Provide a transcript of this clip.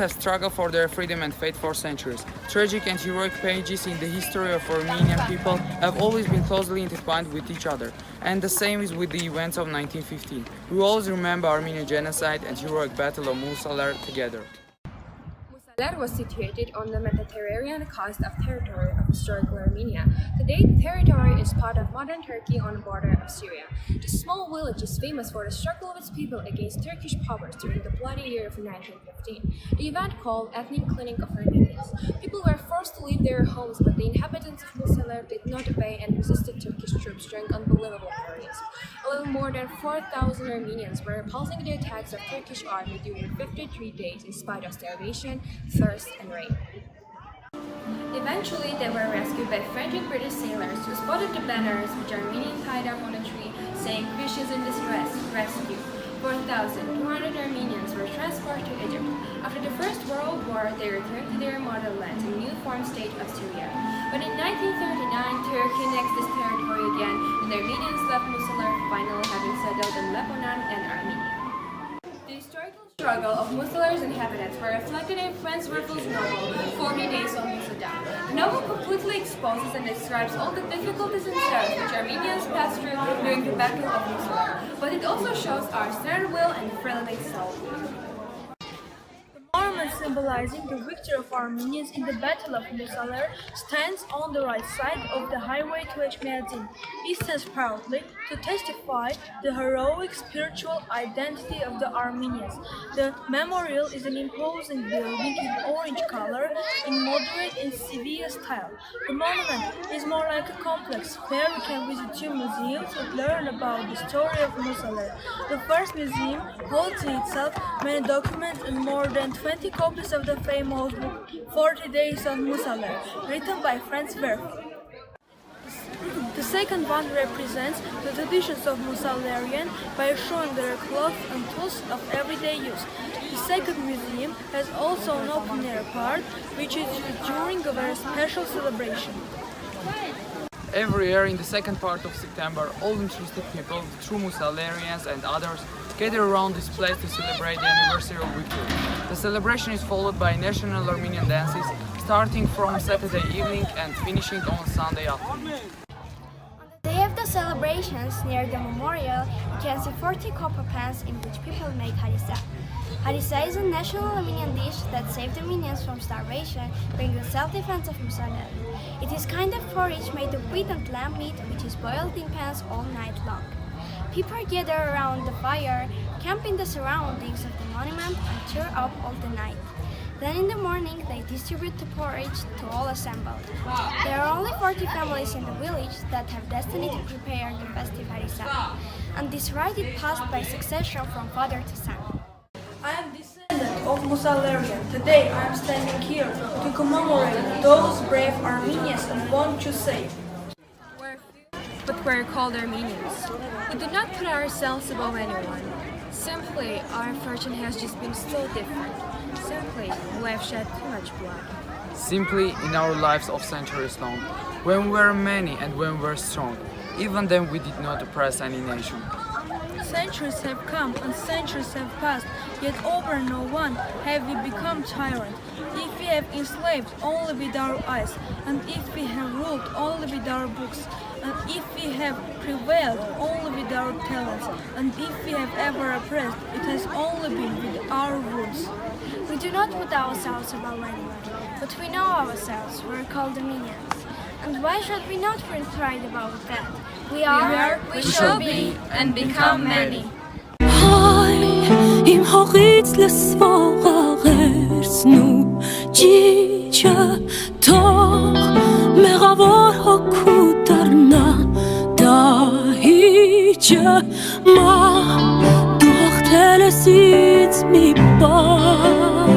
have struggled for their freedom and faith for centuries. Tragic and heroic pages in the history of Armenian people have always been closely intertwined with each other. And the same is with the events of 1915. We always remember Armenian genocide and heroic battle of Musaler together. Musaler was situated on the Mediterranean coast of territory of historical Armenia. Today, the territory is part of modern Turkey on the border of Syria. The small village is famous for the struggle of its people against Turkish powers during the bloody year of 1915, the event called ethnic cleansing of Armenians. People were forced to leave their homes, but the inhabitants of Musaler did not obey and resisted Turkish troops during unbelievable heroism. A little more than 4,000 Armenians were repulsing the attacks of Turkish army during 53 days in spite of starvation, thirst, and rain. Eventually, they were rescued by French and British sailors who spotted the banners which Armenians tied up on a tree saying Christians in distress, rescue. 4,200 Armenians were transferred to Egypt. After the First World War, they returned to their motherland, the new formed state of Syria. But in 1939, Turkey annexed this territory again, and the Armenians left Musaler, finally having settled in Lebanon and Armenia. The historical struggle of Musaler's inhabitants were reflected in Franz Werfel's novel, 40 Days of Musaler. The novel completely exposes and describes all the difficulties and sorrows which Armenians passed through during the Battle of Musaler, but it also shows our stern will and friendly soul. The monument symbolizing the victory of Armenians in the Battle of Musaler stands on the right side of the highway to Echmiadzin. It stands proudly to testify the heroic spiritual identity of the Armenians. The memorial is an imposing building in orange color in moderate and severe style. The monument is more like a complex where we can visit two museums and learn about the story of Musaler. The first museum holds in itself many documents and more than 20 copies of the famous book 40 Days of Musaler, written by Franz Werfel. The second one represents the traditions of Musalerian by showing their clothes and tools of everyday use. The second museum has also an open-air part, which is used during a very special celebration. Every year in the second part of September, all interested people, true Musalerians and others, gather around this place to celebrate the anniversary of victory. The celebration is followed by national Armenian dances, starting from Saturday evening and finishing on Sunday afternoon. On the day of the celebrations, near the memorial, you can see 40 copper pans in which people make harissa. Harissa is a national Armenian dish that saved Armenians from starvation during the self-defense of Musaler. It is kind of porridge made of wheat and lamb meat, which is boiled in pans all night long. People gather around the fire, camp in the surroundings of the monument, and cheer up all the night. Then in the morning, they distribute the porridge to all assembled. There are only 40 families in the village that have destiny to prepare the festive harissa, and this rite is passed by succession from father to son. I am descendant of Musalerian. Today I am standing here to commemorate those brave Armenians and want to say, We're few, but we're called Armenians. We do not put ourselves above anyone. Simply, our fortune has just been so different. Simply, we have shed too much blood. Simply, in our lives of centuries long, when we were many and when we were strong, even then we did not oppress any nation. centuries have come and centuries have passed, yet over no one have we become tyrant. If we have enslaved only with our eyes, and if we have ruled only with our books, and if we have prevailed only with our talents, and if we have ever oppressed, it has only been with our rules. We do not put ourselves above anyone, but we know ourselves, we're called Armenians. And why should we not feel pride about that? We are, we shall be, and become many. Իմ հողից լսվող աղերսն ու ճիճը թող մեղավոր հոգու դառնա դահիճը մա դու հաղթել ես ինձ մի բան